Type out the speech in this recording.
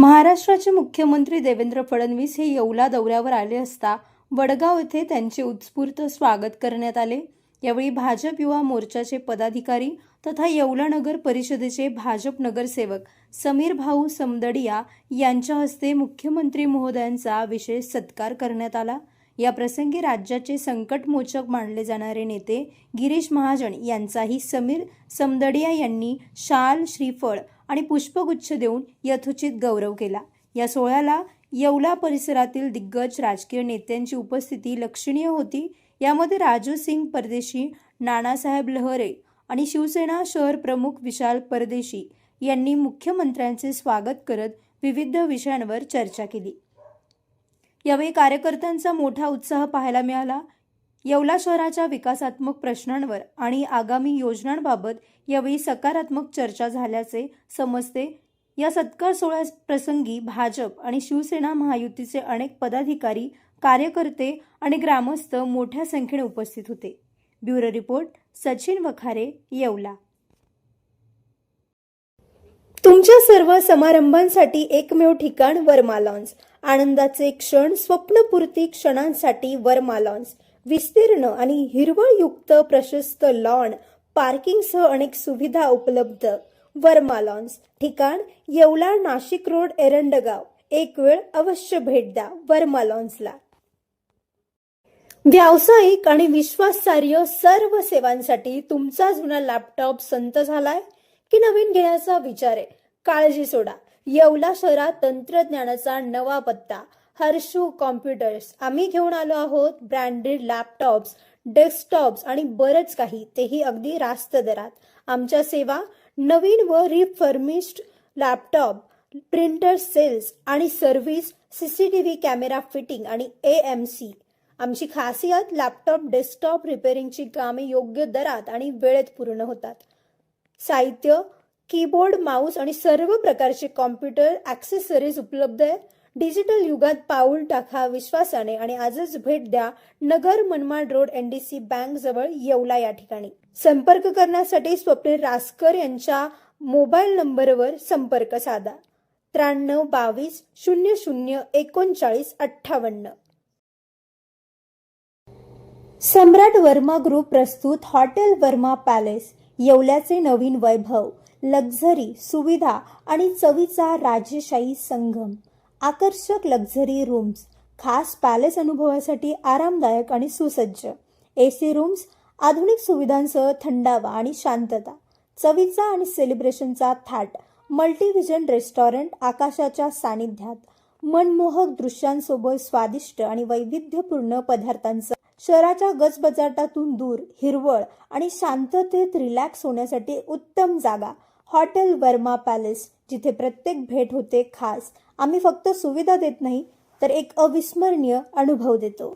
महाराष्ट्राचे मुख्यमंत्री देवेंद्र फडणवीस हे येवला दौऱ्यावर आले असता वडगाव येथे त्यांचे उत्स्फूर्त स्वागत करण्यात आले। यावेळी भाजप युवा मोर्चाचे पदाधिकारी तथा येवला नगर परिषदेचे भाजप नगरसेवक समीर भाऊ समदडिया यांच्या हस्ते मुख्यमंत्री महोदयांचा विशेष सत्कार करण्यात आला। या प्रसंगी राज्याचे संकटमोचक मानले जाणारे नेते गिरीश महाजन यांचाही समीर समदडिया यांनी शाल, श्रीफळ आणि पुष्पगुच्छ देऊन यथोचित गौरव केला। या सोहळ्याला येवला परिसरातील दिग्गज राजकीय नेत्यांची उपस्थिती लक्षणीय होती। यामध्ये राजू सिंग परदेशी, नानासाहेब लहरे आणि शिवसेना शहर प्रमुख विशाल परदेशी यांनी मुख्यमंत्र्यांचे स्वागत करत विविध विषयांवर चर्चा केली। यावेळी कार्यकर्त्यांचा मोठा उत्साह पाहायला मिळाला। येवला शहराच्या विकासात्मक प्रश्नांवर आणि आगामी योजनांबाबत यावेळी सकारात्मक चर्चा झाल्याचे समजते। या सत्कार सोहळ्याप्रसंगी भाजप आणि शिवसेना महायुतीचे अनेक पदाधिकारी, कार्यकर्ते आणि ग्रामस्थ मोठ्या संख्येने उपस्थित होते। Bureau report, Sachin Wakhare, Yeola. तुमच्या सर्व समारंभांसाठी एकमेव ठिकाण वर्मा लॉन्स। आनंदाचे क्षण, स्वप्नपूर्ती क्षणांसाठी वर्मा लॉन्स। विस्तीर्ण आणि हिरवळयुक्त प्रशस्त लॉन, पार्किंगसह अनेक सुविधा उपलब्ध। वर्मा लॉन्स। ठिकाण येवला, नाशिक रोड, एरंडगाव। एक वेळ अवश्य भेट द्या वर्मा लॉन्सला। व्यावसायिक आणि विश्वासार्ह सर्व सेवांसाठी तुमचा जुना लॅपटॉप संत झालाय की नवीन घेण्याचा विचार आहे? काळजी सोडा। येवला शहरात तंत्रज्ञानाचा नवा पत्ता, हर्षू कॉम्प्युटर्स। आम्ही घेऊन आलो आहोत ब्रँडेड लॅपटॉप्स, डेस्कटॉप्स आणि बरंच काही, तेही अगदी रास्त दरात। आमच्या सेवा नवीन व रिफर्निश्ड लॅपटॉप, प्रिंटर सेल्स आणि सर्व्हिस, सीसीटीव्ही कॅमेरा फिटिंग आणि AMC। आमची खासियत लॅपटॉप, डेस्कटॉप रिपेअरिंगची कामे योग्य दरात आणि वेळेत पूर्ण होतात। साहित्य, कीबोर्ड, माऊस आणि सर्व प्रकारचे कॉम्प्युटर ॲक्सेसरीज उपलब्ध आहेत। डिजिटल युगात पाऊल टाका विश्वासाने आणि आजच भेट द्या Nagar Manmad road, NDC bank जवळ, येवला या ठिकाणी। संपर्क करण्यासाठी स्वप्नील रासकर यांच्या मोबाईल नंबरवर संपर्क साधा 93 22 00 39 58। सम्राट वर्मा ग्रुप प्रस्तुत हॉटेल वर्मा पॅलेस। येवल्याचे नवीन वैभव, लक्झरी, सुविधा आणि चवीचा राजेशाही संगम। आकर्षक लक्झरी रूम्स, खास पॅलेस अनुभवासाठी आरामदायक आणि सुसज्ज AC रूम्स, आधुनिक सुविधांसह थंडावा आणि शांतता। चवीचा आणि सेलिब्रेशनचा थाट, मल्टीव्हिजन रेस्टॉरंट आकाशाच्या सानिध्यात, मनमोहक दृश्यांसोबत स्वादिष्ट आणि वैविध्यपूर्ण पदार्थांचा। शहराच्या गजबजाटातून दूर, हिरवळ आणि शांततेत रिलॅक्स होण्यासाठी उत्तम जागा। हॉटेल वर्मा पॅलेस, जिथे प्रत्येक भेट होते खास। आम्ही फक्त सुविधा देत नाही तर एक अविस्मरणीय अनुभव देतो।